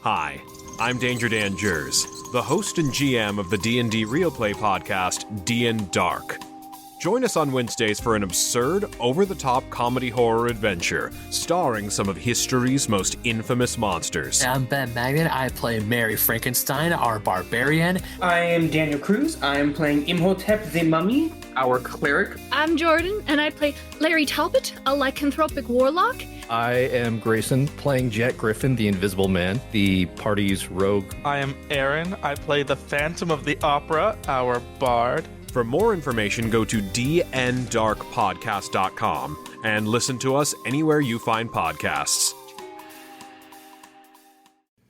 Hi, I'm Danger Dan Jers, the host and GM of the D&D Real Play podcast, D & Dark. Join us on Wednesdays for an absurd, over-the-top comedy horror adventure, starring some of history's most infamous monsters. I'm Ben Magnet. I play Mary Frankenstein, our barbarian. I am Daniel Cruz. I am playing Imhotep the Mummy, our cleric. I'm Jordan, and I play Larry Talbot, a lycanthropic warlock. I am Grayson, playing Jet Griffin, the Invisible Man, the party's rogue. I am Aaron. I play the Phantom of the Opera, our bard. For more information, go to dndarkpodcast.com and listen to us anywhere you find podcasts.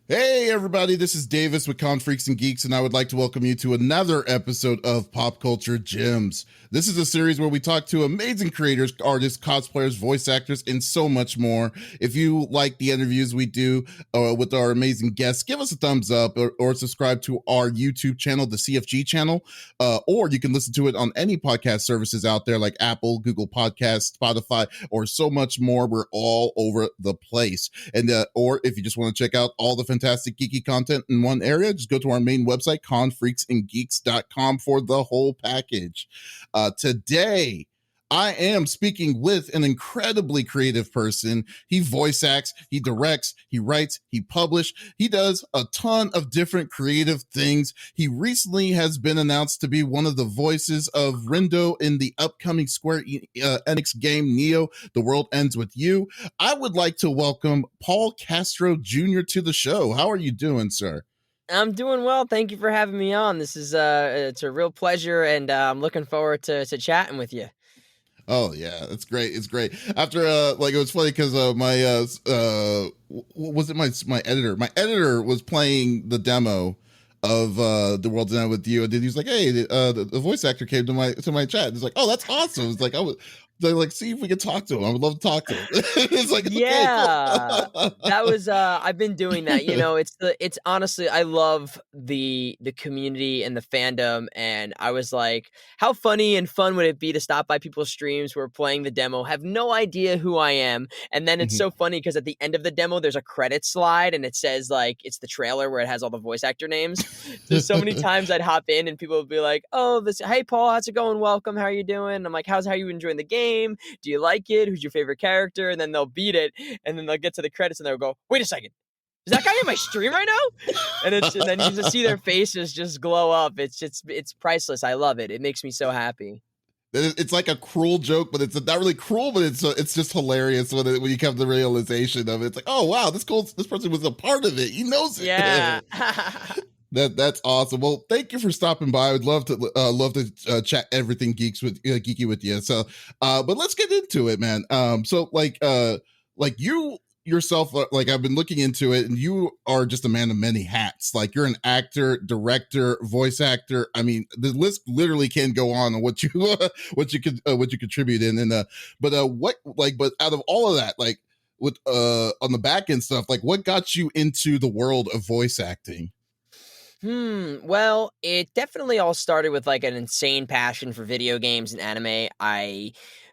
Hey everybody, this is Davis with Con Freaks and Geeks, and I would like to welcome you to another episode of Pop Culture Gems. This is a series where we talk to amazing creators, artists, cosplayers, voice actors, and so much more. If you like the interviews we do with our amazing guests, give us a thumbs up or subscribe to our YouTube channel, the CFG channel, or you can listen to it on any podcast services out there like Apple, Google Podcasts, Spotify, or so much more. We're all over the place. And or if you just want to check out all the fantastic geeky content in one area, just go to our main website, confreaksandgeeks.com, for the whole package. Today, I am speaking with an incredibly creative person. He voice acts, he directs, he writes, he publishes. He does a ton of different creative things. He recently has been announced to be one of the voices of Rindo in the upcoming Square Enix game Neo, The World Ends With You. I would like to welcome Paul Castro Jr. to the show. How are you doing, sir? I'm doing well. Thank you for having me on. This is it's a real pleasure, and I'm looking forward to chatting with you. Oh yeah, it's great. It's great. After it was funny because my my editor? My editor was playing the demo of The World's End With You, and then he was like, "Hey, the voice actor came to my chat." It's like, "Oh, that's awesome." It's like they're like, see if we can talk to him. I would love to talk to him. It's like, yeah, okay, cool. That was I've been doing that. You know, it's honestly, I love the community and the fandom, and I was like, how funny and fun would it be to stop by people's streams who are playing the demo, have no idea who I am, and then it's so funny because at the end of the demo there's a credit slide and it says like it's the trailer where it has all the voice actor names. So many times I'd hop in and people would be like, "Oh, hey Paul, how's it going? Welcome. How are you doing?" I'm like, "How are you enjoying the game? Do you like it? Who's your favorite character?" And then they'll beat it, and then they'll get to the credits, and they'll go, "Wait a second, is that guy in my stream right now?" And then you just see their faces just glow up. It's priceless. I love it. It makes me so happy. It's like a cruel joke, but it's not really cruel, but it's just hilarious when you come to the realization of it. It's like, oh wow, this person was a part of it. He knows it. Yeah. That's awesome. Well, thank you for stopping by. I would love to chat everything geeky with you. So, but let's get into it, man. So like you yourself, like I've been looking into it, and you are just a man of many hats. Like you're an actor, director, voice actor. I mean, the list literally can go on what you contribute in. And but out of all of that, like with on the back end stuff, like what got you into the world of voice acting? Well, it definitely all started with like an insane passion for video games and anime.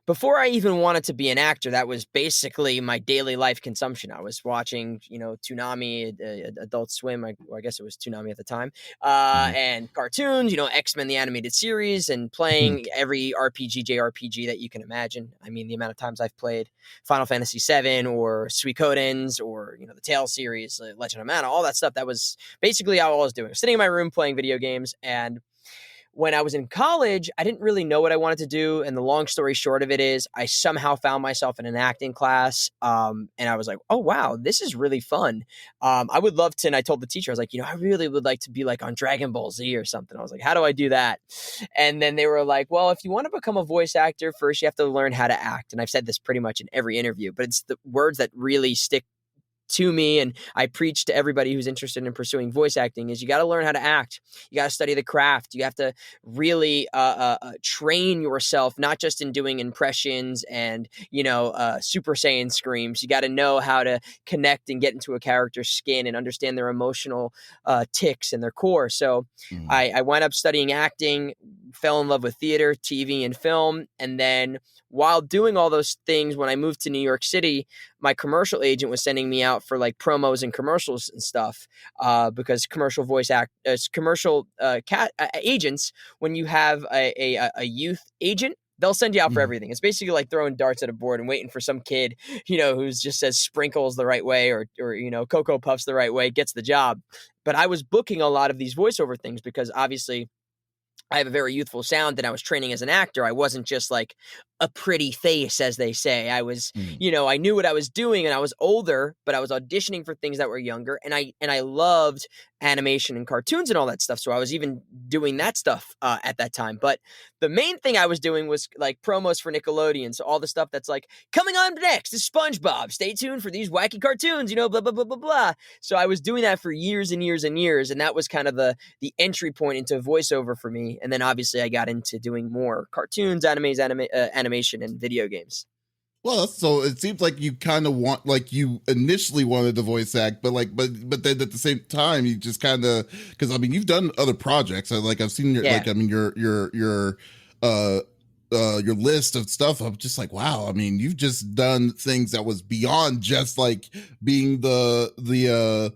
Before I even wanted to be an actor, that was basically my daily life consumption. I was watching, Toonami, Adult Swim. I guess it was Toonami at the time, and cartoons, X-Men, the animated series, and playing every RPG, JRPG that you can imagine. I mean, the amount of times I've played Final Fantasy VII or Suikoden's or, the Tales series, Legend of Mana, all that stuff. That was basically all I was doing. I was sitting in my room playing video games, and when I was in college, I didn't really know what I wanted to do. And the long story short of it is I somehow found myself in an acting class. And I was like, oh, wow, this is really fun. I would love to. And I told the teacher, I was like, I really would like to be like on Dragon Ball Z or something. I was like, how do I do that? And then they were like, well, if you want to become a voice actor, first you have to learn how to act. And I've said this pretty much in every interview, but it's the words that really stick to me, and I preach to everybody who's interested in pursuing voice acting, is you got to learn how to act. You got to study the craft. You have to really train yourself, not just in doing impressions and, Super Saiyan screams. You got to know how to connect and get into a character's skin and understand their emotional ticks and their core. So I wound up studying acting, fell in love with theater, TV, and film. And then while doing all those things, when I moved to New York City, my commercial agent was sending me out for like promos and commercials and stuff, because commercial agents, when you have a youth agent, they'll send you out for everything. It's basically like throwing darts at a board and waiting for some kid, who's just says sprinkles the right way or Cocoa Puffs the right way, gets the job. But I was booking a lot of these voiceover things because obviously I have a very youthful sound and I was training as an actor. I wasn't just like a pretty face, as they say. I was, I knew what I was doing and I was older, but I was auditioning for things that were younger. And I loved animation and cartoons and all that stuff. So I was even doing that stuff at that time. But the main thing I was doing was like promos for Nickelodeon. So all the stuff that's like, coming on next is SpongeBob. Stay tuned for these wacky cartoons, blah, blah, blah, blah, blah. So I was doing that for years and years and years. And that was kind of the entry point into voiceover for me. And then obviously I got into doing more cartoons, animation, and video games. Well, so it seems like you kind of you initially wanted to voice act, but then at the same time, you just kind of, because I mean, you've done other projects. I've seen your list of stuff. I'm just like, wow. I mean, you've just done things that was beyond just like being the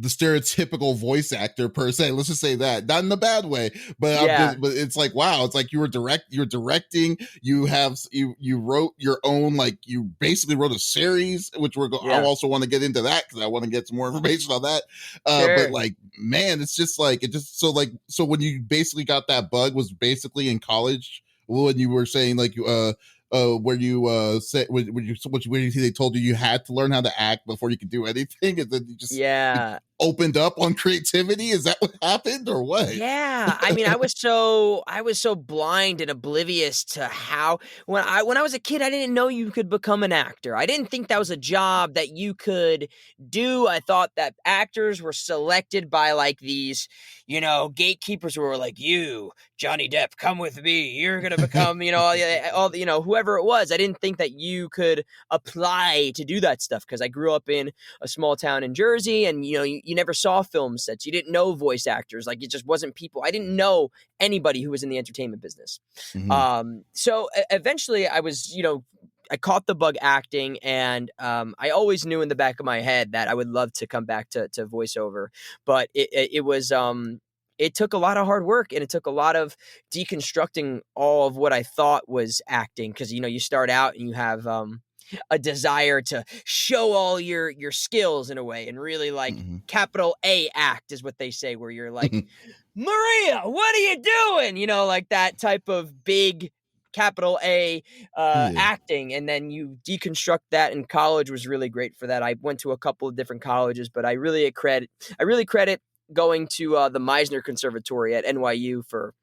stereotypical voice actor per se. Let's just say that, not in a bad way, but but it's like, wow, it's like you're directing, you wrote your own, like you basically wrote a series, which I also want to get into that because I want to get some more information on that. But like, man, it's just like, so when you basically got that bug was basically in college when you were saying like, where you say when they told you had to learn how to act before you could do anything, and then you just opened up on creativity. Is that what happened, or what? Yeah, I mean, I was so blind and oblivious to how when I was a kid, I didn't know you could become an actor. I didn't think that was a job that you could do. I thought that actors were selected by like these, gatekeepers who were like, you, Johnny Depp, come with me. You're gonna become, whoever it was. I didn't think that you could apply to do that stuff because I grew up in a small town in Jersey, and you never saw film sets. You didn't know voice actors. Like, it just wasn't people. I didn't know anybody who was in the entertainment business. So eventually I was, I caught the bug acting, and I always knew in the back of my head that I would love to come back to voiceover. But it was it took a lot of hard work, and it took a lot of deconstructing all of what I thought was acting. Because, you start out and you have a desire to show all your skills in a way, and really like capital A act is what they say, where you're like, Maria, what are you doing? Like that type of big capital A acting. And then you deconstruct that, and college was really great for that. I went to a couple of different colleges, but I really credit going to the Meisner Conservatory at NYU for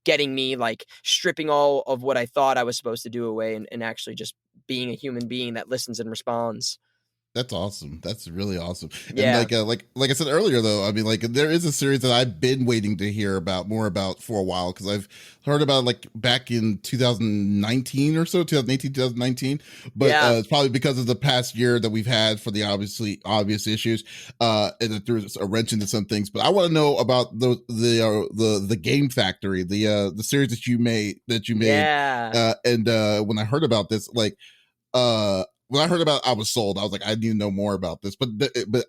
getting me like stripping all of what I thought I was supposed to do away, and actually just being a human being that listens and responds. That's awesome. That's really awesome. Yeah. And like I said earlier, though, I mean, like there is a series that I've been waiting to hear more about for a while, because I've heard about it, like back in 2019 or so, 2018, 2019. But it's probably because of the past year that we've had for the obvious issues, and that there's a wrench into some things. But I want to know about the Game Factory, the series that you made. Yeah. And when I heard about this, when I heard about it, I was sold. I was like, I need to know more about this, but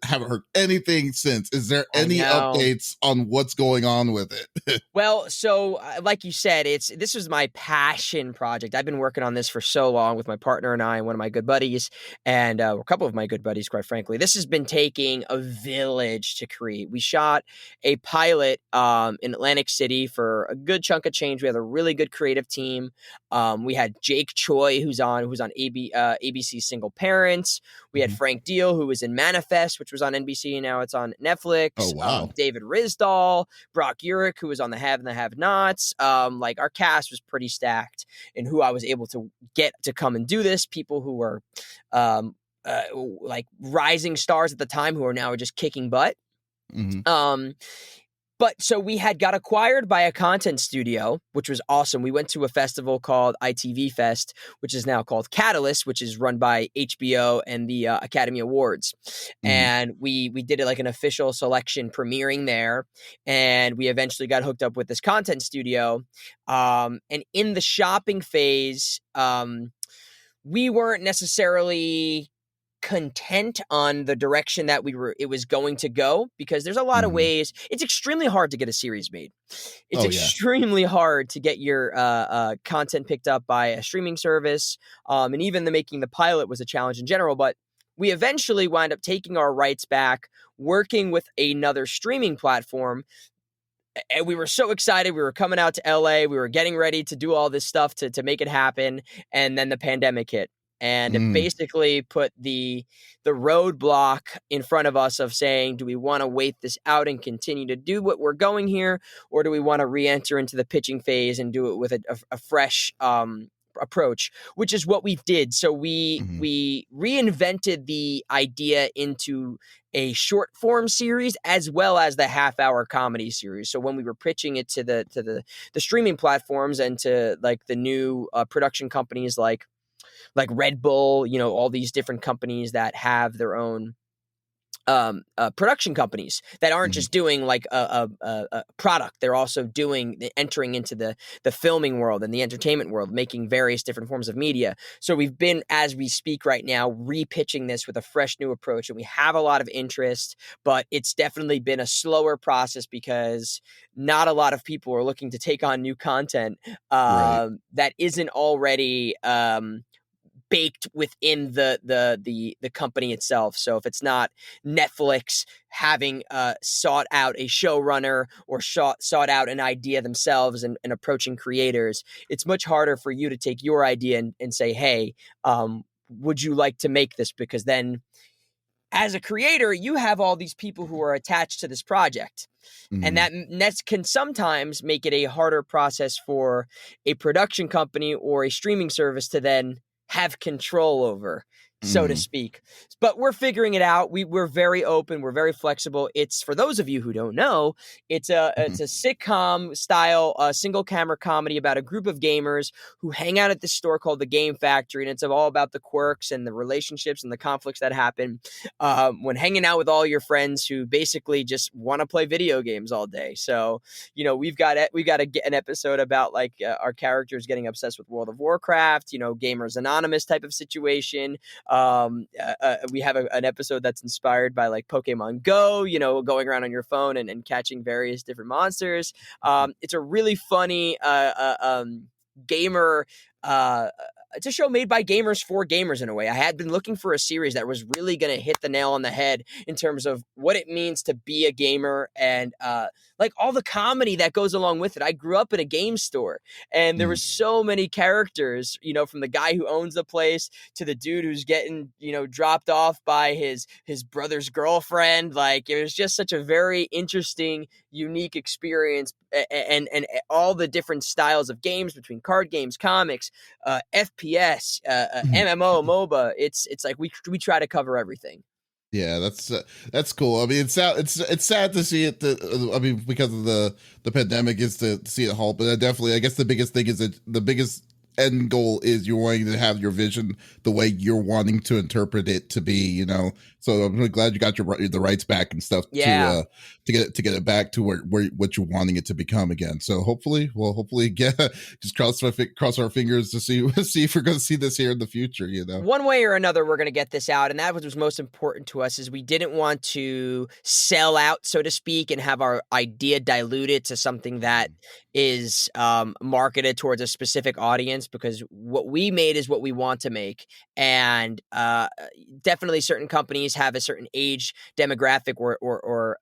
haven't heard anything since. Is there any updates on what's going on with it? Well, so like you said, this was my passion project. I've been working on this for so long with my partner and I, and one of my good buddies, and a couple of my good buddies, quite frankly. This has been taking a village to create. We shot a pilot in Atlantic City for a good chunk of change. We had a really good creative team. We had Jake Choi, who's on ABC Single Parents. We had Frank Deal, who was in Manifest, which was on NBC. Now it's on Netflix. Oh, wow. David Risdall, Brock Urich, who was on The Have and the Have-Nots. Like, our cast was pretty stacked, and who I was able to get to come and do this. People who were like rising stars at the time, who are now just kicking butt. But so we had got acquired by a content studio, which was awesome. We went to a festival called ITV Fest, which is now called Catalyst, which is run by HBO and the Academy Awards. And we did it like an official selection premiering there. And we eventually got hooked up with this content studio. And in the shopping phase, we weren't necessarily content on the direction that it was going to go, because there's a lot of ways. It's extremely hard to get a series made. It's extremely hard to get your content picked up by a streaming service. And even making the pilot was a challenge in general, but we eventually wound up taking our rights back, working with another streaming platform. And we were so excited. We were coming out to LA. We were getting ready to do all this stuff to make it happen. And then the pandemic hit. And it basically put the roadblock in front of us of saying, do we want to wait this out and continue to do what we're going here? Or do we want to re-enter into the pitching phase and do it with a fresh approach, which is what we did. So we reinvented the idea into a short form series as well as the half-hour comedy series. So when we were pitching it to the streaming platforms and to like the new production companies like Red Bull, all these different companies that have their own production companies that aren't just doing like a product. They're also entering into the filming world and the entertainment world, making various different forms of media. So we've been, as we speak right now, repitching this with a fresh new approach, and we have a lot of interest, but it's definitely been a slower process because not a lot of people are looking to take on new content that isn't already baked within the company itself. So if it's not Netflix having sought out a showrunner or sought out an idea themselves and approaching creators, it's much harder for you to take your idea and say, hey, would you like to make this? Because then as a creator, you have all these people who are attached to this project. And that can sometimes make it a harder process for a production company or a streaming service to then have control over, so to speak. But we're figuring it out. We're very open. We're very flexible. It's, for those of you who don't know, it's a sitcom style, single camera comedy about a group of gamers who hang out at this store called the Game Factory. And it's all about the quirks and the relationships and the conflicts that happen when hanging out with all your friends who basically just want to play video games all day. So, we've got an episode about like our characters getting obsessed with World of Warcraft, Gamers Anonymous type of situation. We have an episode that's inspired by like Pokemon Go, going around on your phone and catching various different monsters. It's a really funny gamer. It's a show made by gamers for gamers in a way. I had been looking for a series that was really going to hit the nail on the head in terms of what it means to be a gamer and like all the comedy that goes along with it. I grew up in a game store and there were so many characters, from the guy who owns the place to the dude who's getting, dropped off by his brother's girlfriend. Like, it was just such a very interesting, unique experience, and all the different styles of games between card games, comics, FPS, MMO, MOBA. It's like we try to cover everything. Yeah, that's cool. I mean, it's sad to see it. Because of the pandemic, is to see it halt. But definitely, I guess the biggest thing is that the biggest end goal is you're wanting to have your vision the way you're wanting to interpret it to be. So I'm really glad you got the rights back and stuff. Yeah. To get it back to where what you're wanting it to become again. So hopefully just cross our fingers to see if we're going to see this here in the future. One way or another, we're going to get this out, and that was most important to us. Is we didn't want to sell out, so to speak, and have our idea diluted to something that is marketed towards a specific audience, because what we made is what we want to make. And definitely certain companies have a certain age demographic or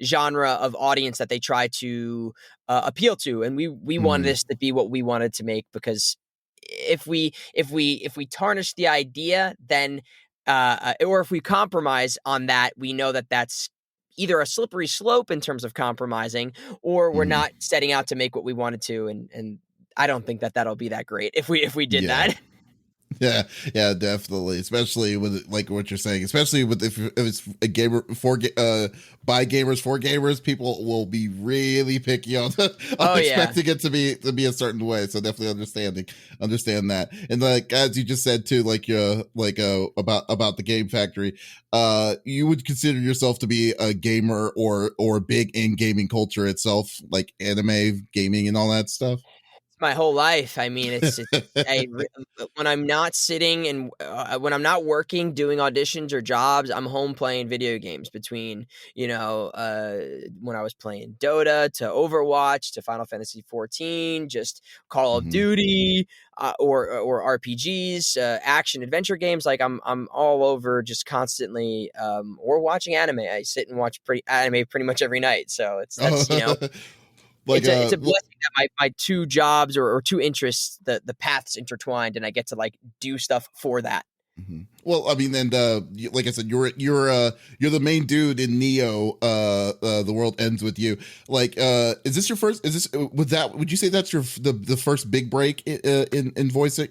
genre of audience that they try to appeal to. And we wanted this to be what we wanted to make, because if we tarnish the idea, then or if we compromise on that, we know that that's either a slippery slope in terms of compromising, or we're not setting out to make what we wanted to. And I don't think that that'll be that great if we did that. Yeah, definitely. Especially with like what you're saying. Especially with if it's a gamer by gamers for gamers, people will be really picky on, Oh on yeah. expecting it to be a certain way. So definitely understand that. And like as you just said too, about the Game Factory, you would consider yourself to be a gamer or big in gaming culture itself, like anime, gaming, and all that stuff. My whole life. I mean, when I'm not sitting and when I'm not working, doing auditions or jobs, I'm home playing video games between, when I was playing Dota to Overwatch to Final Fantasy 14, just Call of Mhm. Duty, or RPGs, action adventure games. Like I'm all over just constantly, or watching anime. I sit and watch anime pretty much every night. So that's, like it's a blessing that my two jobs or two interests, the paths intertwined, and I get to like do stuff for that. Mhm. Well, I mean, and like I said, you're the main dude in Neo. The world ends with you. Like, is this your first? Is this would you say that's the first big break in voicing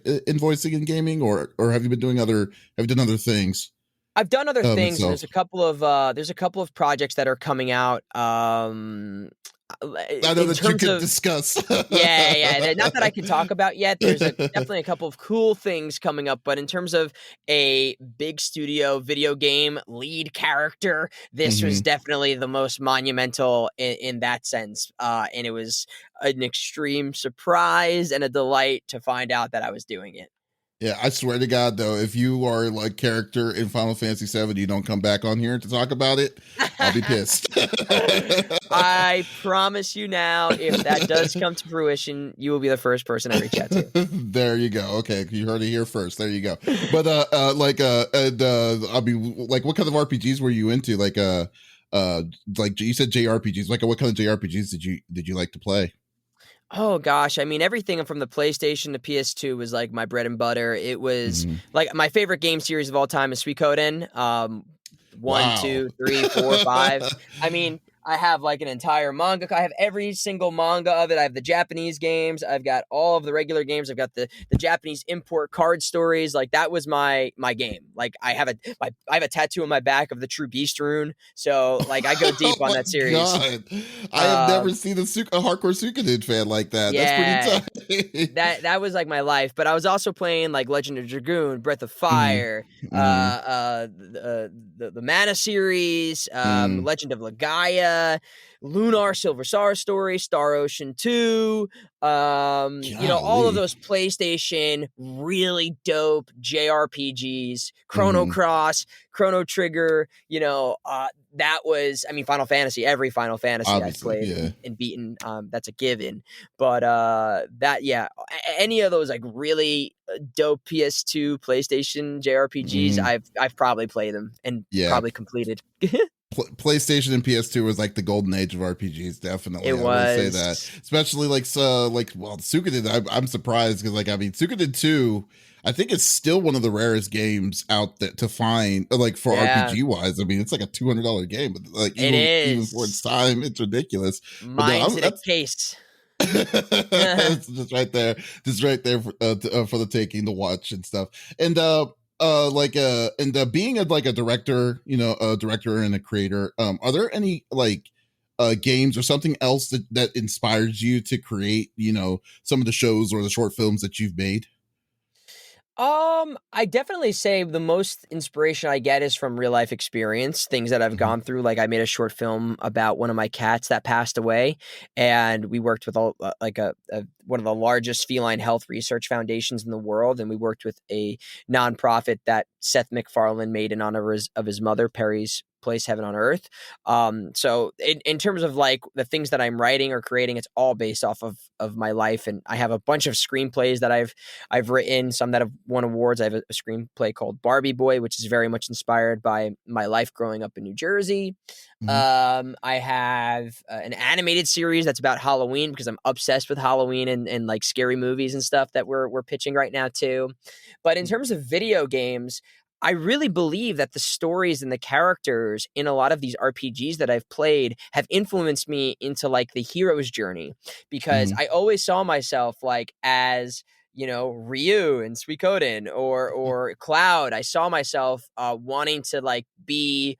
in gaming, or have you been doing have you done other things I've done other things, and itself? there's a couple of projects that are coming out. I know In that you terms could of discuss. not that I can talk about yet. There's definitely a couple of cool things coming up, but in terms of a big studio video game lead character, this was Mhm. definitely the most monumental in that sense. And it was an extreme surprise and a delight to find out that I was doing it. Yeah, I swear to God, though, if you are like character in Final Fantasy VII, you don't come back on here to talk about it, I'll be pissed. I promise you now, if that does come to fruition, you will be the first person I reach out to. There you go. Okay, you heard it here first. There you go. But I mean, like, what kind of RPGs were you into? Like you said, JRPGs. Like, what kind of JRPGs did you like to play? Oh gosh, I mean everything from the PlayStation to PS2 was like my bread and butter. It was Mhm. like my favorite game series of all time is Suikoden. One, Wow. two, three, four, five. I mean, I have like an entire manga. I have every single manga of it. I have the Japanese games. I've got all of the regular games. I've got the Japanese import card stories. Like that was my game. Like I have a tattoo on my back of the True Beast rune. So like I go Oh deep on my that series. God. I have never Um, seen a hardcore Suikoden fan like that. That's pretty yeah, tight. that was like my life, but I was also playing like Legend of Dragoon, Breath of Mhm. Fire, Mhm. the Mana series, Mhm. Legend of Legaia, Lunar Silver Star Story, Star Ocean 2, all of Golly. those PlayStation really dope JRPGs, Chrono Mhm. Cross, Chrono Trigger, that was, I mean, Final Fantasy, every Final Fantasy I've Obviously, played yeah. and beaten, that's a given. But any of those like really dope PS2, PlayStation JRPGs, Mhm. I've probably played them and Yeah. probably completed. PlayStation and PS2 was like the golden age of RPGs. It Definitely, I will say that. was. Especially well, Suikoden. I'm surprised because like I mean, Suikoden 2. I think it's still one of the rarest games out there to find, like for Yeah, RPG wise. I mean, it's like a $200 game, but like it even for its is. time, it's ridiculous. But no, Mine's in a that's case. it's just right there for the taking to watch and stuff. And being like a director, a director and a creator, are there any like games or something else that inspires you to create, some of the shows or the short films that you've made? I definitely say the most inspiration I get is from real life experience, things that I've Mhm. gone through. Like I made a short film about one of my cats that passed away, and we worked with one of the largest feline health research foundations in the world, and we worked with a nonprofit that Seth MacFarlane made in honor of his mother, Perry's Place Heaven on Earth. So in terms of like the things that I'm writing or creating, it's all based off of my life, and I have a bunch of screenplays that I've written, some that have won awards. I have a screenplay called Barbie Boy, which is very much inspired by my life growing up in New Jersey. Mhm. I have an animated series that's about Halloween because I'm obsessed with Halloween and like scary movies and stuff that we're pitching right now too. But in terms of video games, I really believe that the stories and the characters in a lot of these RPGs that I've played have influenced me into like the hero's journey because Mhm. I always saw myself like as Ryu and Suikoden or Cloud. I saw myself wanting to like be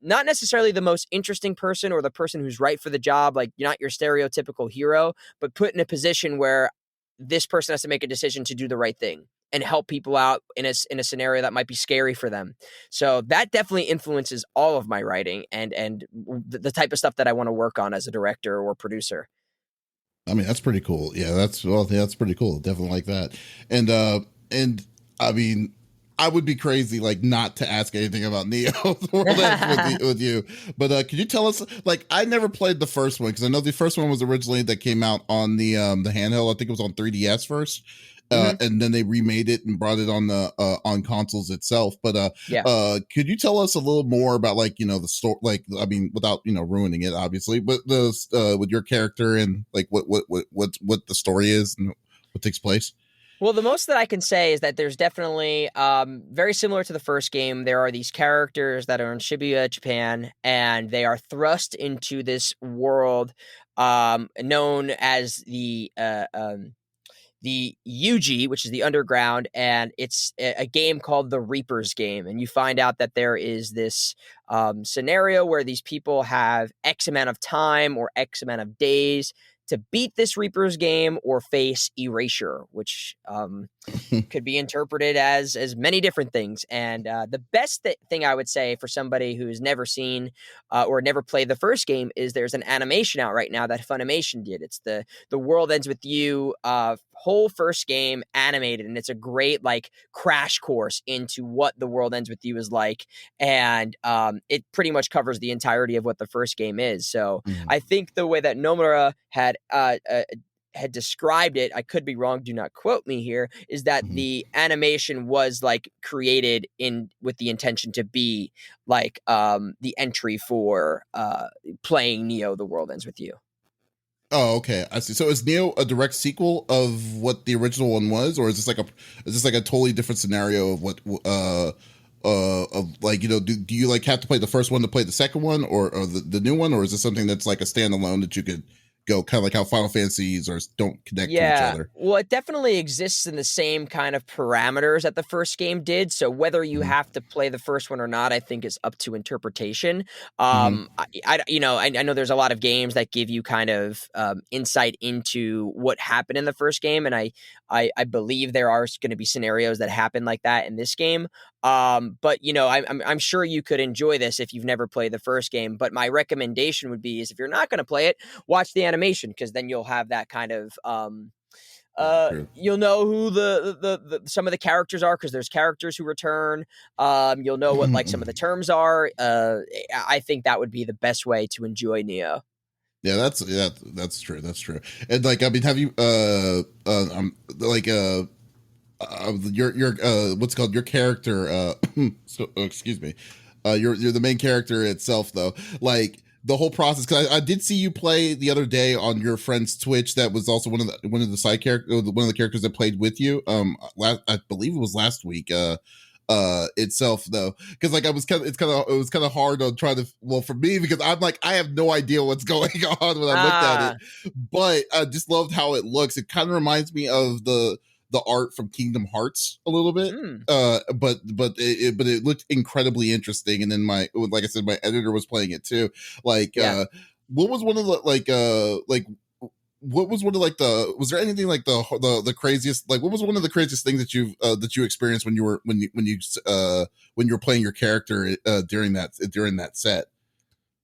not necessarily the most interesting person or the person who's right for the job, like you're not your stereotypical hero, but put in a position where this person has to make a decision to do the right thing and help people out in a scenario that might be scary for them. So that definitely influences all of my writing and the type of stuff that I want to work on as a director or producer. I mean, that's pretty cool. Yeah, that's pretty cool. Definitely like that. And I mean, I would be crazy like not to ask anything about Neo the World Ends with you. But could you tell us? Like, I never played the first one because I know the first one was originally that came out on the handheld. I think it was on 3DS first. And then they remade it and brought it on the on consoles itself. But could you tell us a little more about like the story? Like, I mean, without ruining it, obviously, but the with your character and like what the story is and what takes place. Well, the most that I can say is that there's definitely very similar to the first game. There are these characters that are in Shibuya, Japan, and they are thrust into this world known as the UG, which is the underground, and it's a game called the Reaper's Game. And you find out that there is this scenario where these people have X amount of time or X amount of days to beat this Reaper's Game or face erasure, which could be interpreted as many different things. And the best thing I would say for somebody who's never seen or never played the first game is there's an animation out right now that Funimation did. It's the World Ends With You whole first game animated, and it's a great like crash course into what the World Ends With You is like, and it pretty much covers the entirety of what the first game is. So I think the way that Nomura had described it, I could be wrong, do not quote me here, is that the animation was like created with the intention to be like the entry for playing Neo The World Ends With You. Oh, okay. I see. So is Neo a direct sequel of what the original one was, or is this like a totally different scenario of what of like do you like have to play the first one to play the second one or the new one, or is this something that's like a standalone that you could go kind of like how Final Fantasies don't connect to each other? Well, it definitely exists in the same kind of parameters that the first game did. So whether you have to play the first one or not, I think is up to interpretation. I know there's a lot of games that give you kind of insight into what happened in the first game, and I believe there are going to be scenarios that happen like that in this game. But I'm sure you could enjoy this if you've never played the first game. But my recommendation would be is if you're not going to play it, watch the animation, because then you'll have that kind of you'll know who the some of the characters are, because there's characters who return. You'll know what like some of the terms are. I think that would be the best way to enjoy Neo. Yeah, that's true. That's true. And like, I mean, have you your what's it called, your character excuse me, you're the main character itself though, like the whole process, because I did see you play the other day on your friend's Twitch that was also one of the side characters, one of the characters that played with you I believe it was last week itself though, because like it was kind of hard on trying to, well, for me, because I'm like I have no idea what's going on when I looked at it, but I just loved how it looks. It kind of reminds me of the art from Kingdom Hearts a little bit, but it looked incredibly interesting. And then like I said, my editor was playing it too. Like, what was one of the what was one of like was there anything like the craziest, like what was one of the craziest things that you experienced when you were playing your character during that set?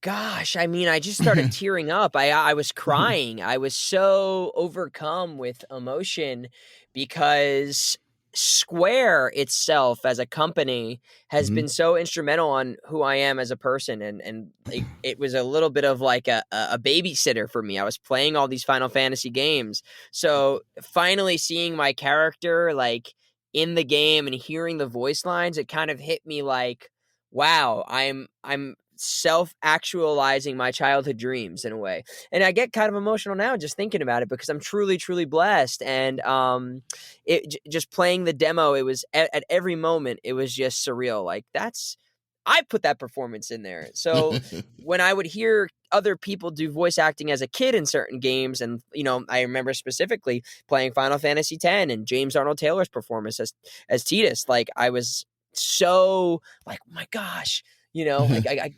Gosh, I mean, I just started tearing up. I was crying. I was so overcome with emotion because Square itself as a company has been so instrumental on who I am as a person. And it was a little bit of like a babysitter for me. I was playing all these Final Fantasy games. So finally seeing my character like in the game and hearing the voice lines, it kind of hit me like, wow, I'm self-actualizing my childhood dreams in a way. And I get kind of emotional now just thinking about it, because I'm truly, truly blessed. And just playing the demo, it was at every moment, it was just surreal. Like I put that performance in there. So when I would hear other people do voice acting as a kid in certain games. And, I remember specifically playing Final Fantasy X and James Arnold Taylor's performance as Tidus. Like, I was so like, oh my gosh, like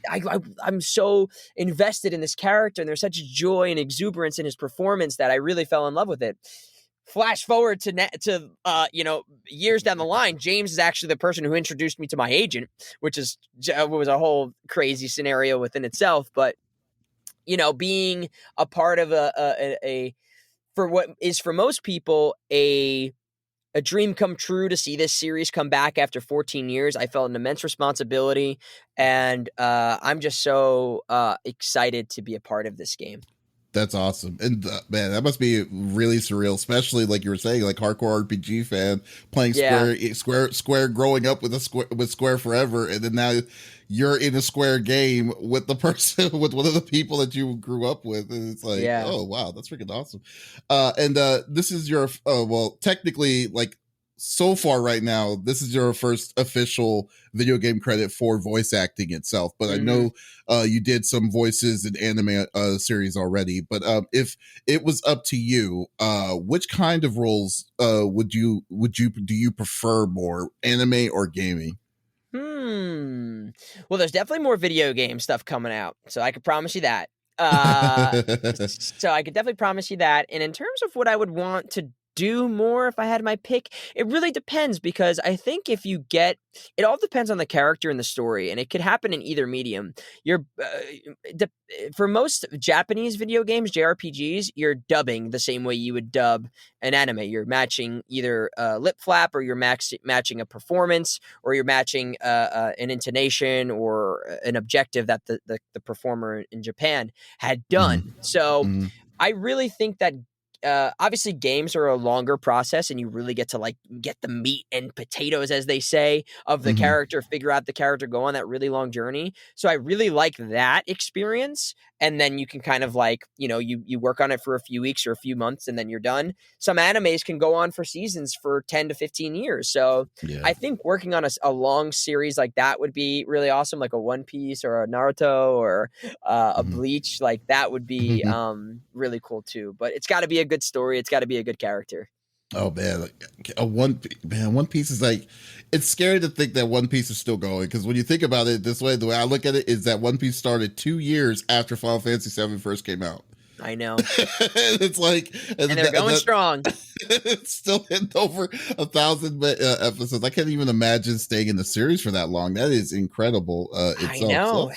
I'm so invested in this character, and there's such joy and exuberance in his performance that I really fell in love with it. Flash forward to years down the line, James is actually the person who introduced me to my agent, which was a whole crazy scenario within itself. But being a part of a for what is for most people a dream come true to see this series come back after 14 years. I felt an immense responsibility, and I'm just so excited to be a part of this game. That's awesome. And man, that must be really surreal, especially like you were saying, like hardcore RPG fan playing Square growing up with Square forever. And then now you're in a Square game with the person, with one of the people that you grew up with. And it's like, oh, wow, that's freaking awesome. And this is your, technically, like, so far right now, this is your first official video game credit for voice acting itself. But I know you did some voices in anime series already. But if it was up to you, which kind of roles do you prefer more, anime or gaming? Well, there's definitely more video game stuff coming out, so I could promise you that. So I could definitely promise you that. And in terms of what I would want to do more if I had my pick, it really depends, because I think it all depends on the character and the story, and it could happen in either medium. For most Japanese video games, JRPGs, you're dubbing the same way you would dub an anime. You're matching either a lip flap, or you're matching a performance, or you're matching an intonation or an objective that the performer in Japan had done. So I really think that obviously games are a longer process, and you really get to like get the meat and potatoes, as they say, of the character, figure out the character, go on that really long journey. So I really like that experience. And then you can kind of like, you work on it for a few weeks or a few months, and then you're done. Some animes can go on for seasons for 10 to 15 years. So I think working on a long series like that would be really awesome, like a One Piece or a Naruto or a Bleach. Like that would be really cool too. But it's got to be a good story. It's got to be a good character. Oh man, One Piece is like, it's scary to think that One Piece is still going, because when you think about it this way, the way I look at it is that One Piece started 2 years after Final Fantasy VII first came out. I know. It's like, and they're going strong. It's still hitting over 1,000 episodes. I can't even imagine staying in the series for that long. That is incredible. I know.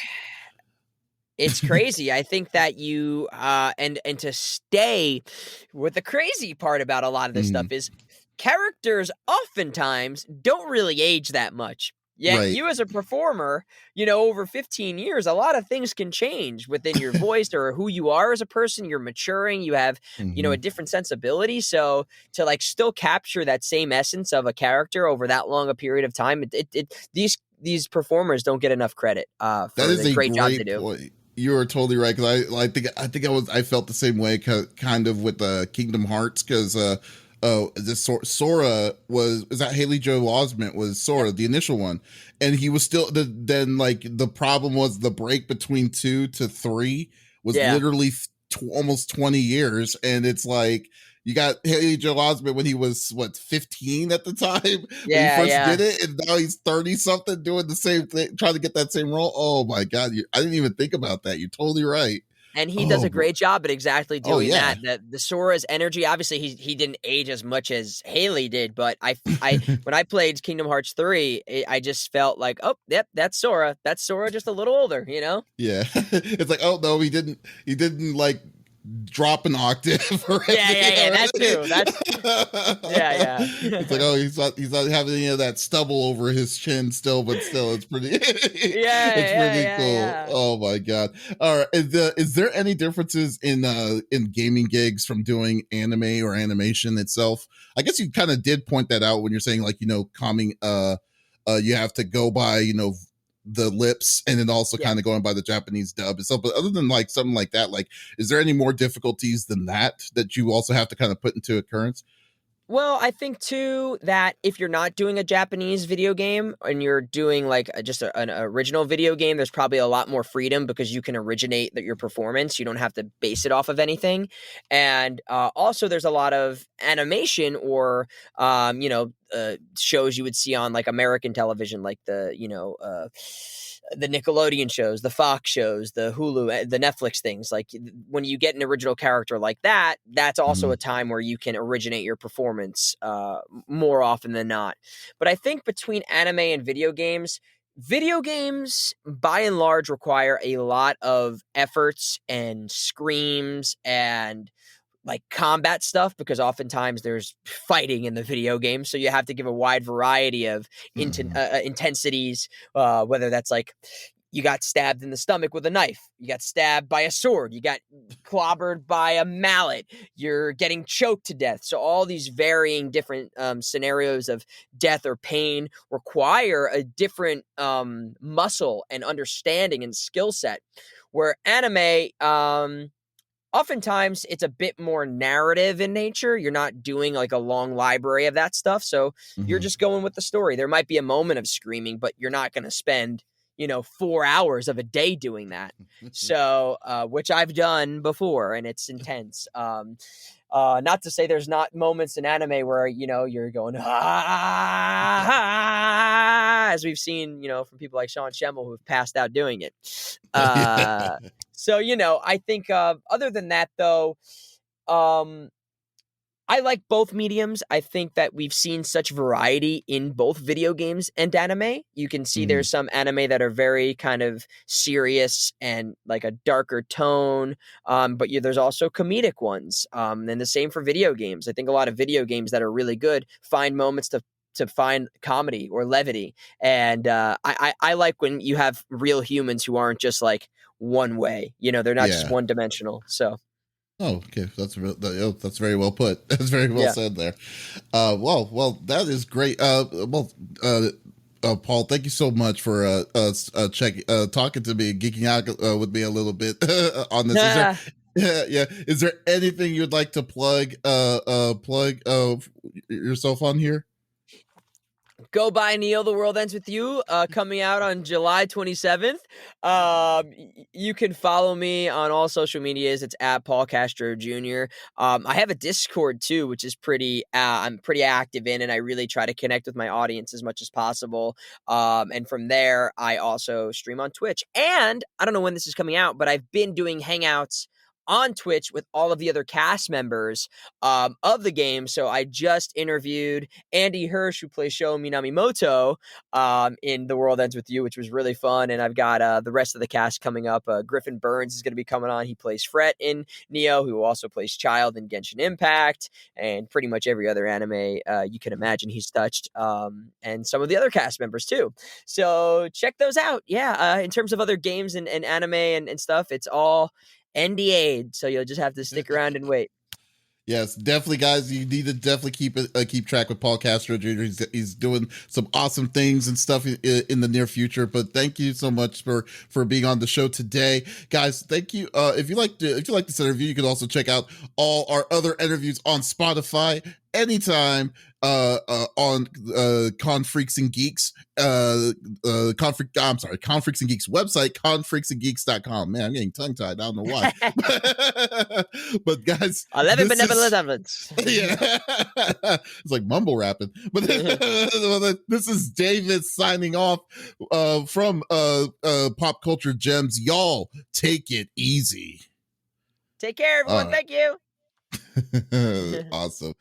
It's crazy. I think that you and to stay with the crazy part about a lot of this stuff is characters oftentimes don't really age that much. Yet you as a performer, over 15 years, a lot of things can change within your voice or who you are as a person. You're maturing. You have, a different sensibility. So to like still capture that same essence of a character over that long a period of time, these performers don't get enough credit for the great job they do. Point. You are totally right, because I felt the same way kind of with Kingdom Hearts, because Sora is that Haley Joel Osment was Sora, the initial one, and he was still then like the problem was the break between 2 to 3 was literally almost 20 years, and it's like you got Haley Joel Osment when he was 15 at the time when he first did it, and now he's 30 something doing the same thing, trying to get that same role. Oh my god, I didn't even think about that. You're totally right. And he does a great job at exactly doing that. The Sora's energy, obviously he didn't age as much as Haley did, but I when I played Kingdom Hearts 3, I just felt like, oh, yep, that's Sora. That's Sora, just a little older, Yeah. It's like, oh no, he didn't like drop an octave or yeah, that too. It's like, oh, he's not having any of that stubble over his chin still, but still it's pretty it's pretty cool. Yeah. Oh my god. All right, is there any differences in gaming gigs from doing anime or animation itself? I guess you kind of did point that out when you're saying like, calming you have to go by, the lips, and then also kind of going by the Japanese dub and stuff. But other than like something like that, like, is there any more difficulties than that you also have to kind of put into occurrence? Well, I think too that if you're not doing a Japanese video game and you're doing like an original video game, there's probably a lot more freedom because you can originate your performance. You don't have to base it off of anything, and also there's a lot of animation or shows you would see on like American television, like the Nickelodeon shows, the Fox shows, the Hulu, the Netflix things. Like when you get an original character like that, that's also a time where you can originate your performance more often than not. But I think between anime and video games by and large require a lot of efforts and screams and like combat stuff because oftentimes there's fighting in the video game, so you have to give a wide variety of intensities, whether that's like you got stabbed in the stomach with a knife, you got stabbed by a sword, you got clobbered by a mallet, you're getting choked to death. So all these varying different scenarios of death or pain require a different muscle and understanding and skill set, where anime oftentimes it's a bit more narrative in nature. You're not doing like a long library of that stuff. So you're just going with the story. There might be a moment of screaming, but you're not going to spend, 4 hours of a day doing that. So, which I've done before, and it's intense. Not to say there's not moments in anime where, you're going, as we've seen, from people like Sean Schemmel who have passed out doing it. So, I think other than that, though, I like both mediums. I think that we've seen such variety in both video games and anime. You can see there's some anime that are very kind of serious and like a darker tone, but there's also comedic ones. And the same for video games. I think a lot of video games that are really good find moments to find comedy or levity. And I like when you have real humans who aren't just like one way. They're not just one dimensional. So. Oh, okay. That's very well put. That's very well said there. Well, that is great. Paul, thank you so much for talking to me, geeking out with me a little bit on this. Is there anything you'd like to plug yourself on here? Go buy Neil, The World Ends With You, coming out on July 27th. You can follow me on all social medias. It's at Paul Castro Jr. I have a Discord too, which is I'm pretty active in, and I really try to connect with my audience as much as possible. And from there, I also stream on Twitch. And I don't know when this is coming out, but I've been doing Hangouts on Twitch with all of the other cast members of the game. So I just interviewed Andy Hirsch, who plays Sho Minamimoto in The World Ends With You, which was really fun. And I've got the rest of the cast coming up. Griffin Burns is going to be coming on. He plays Fret in Neo, who also plays Child in Genshin Impact, and pretty much every other anime you can imagine he's touched, and some of the other cast members too. So check those out. In terms of other games and anime and stuff, it's all NDA'd, so you'll just have to stick around and wait. Yes, definitely, guys. You need to definitely keep track with Paul Castro Jr. He's doing some awesome things and stuff in the near future. But thank you so much for being on the show today, guys. Thank you. If you like this interview, you can also check out all our other interviews on Spotify anytime on Con Freaks and Geeks Con Freaks and Geeks website, confreaksandgeeks.com. Man, I'm getting tongue tied. I don't know why. But guys, 11 benevolent elements. Yeah. It's like mumble rapping. But this is David signing off from Pop Culture Gems. Y'all take it easy. Take care, everyone. Thank you. Awesome.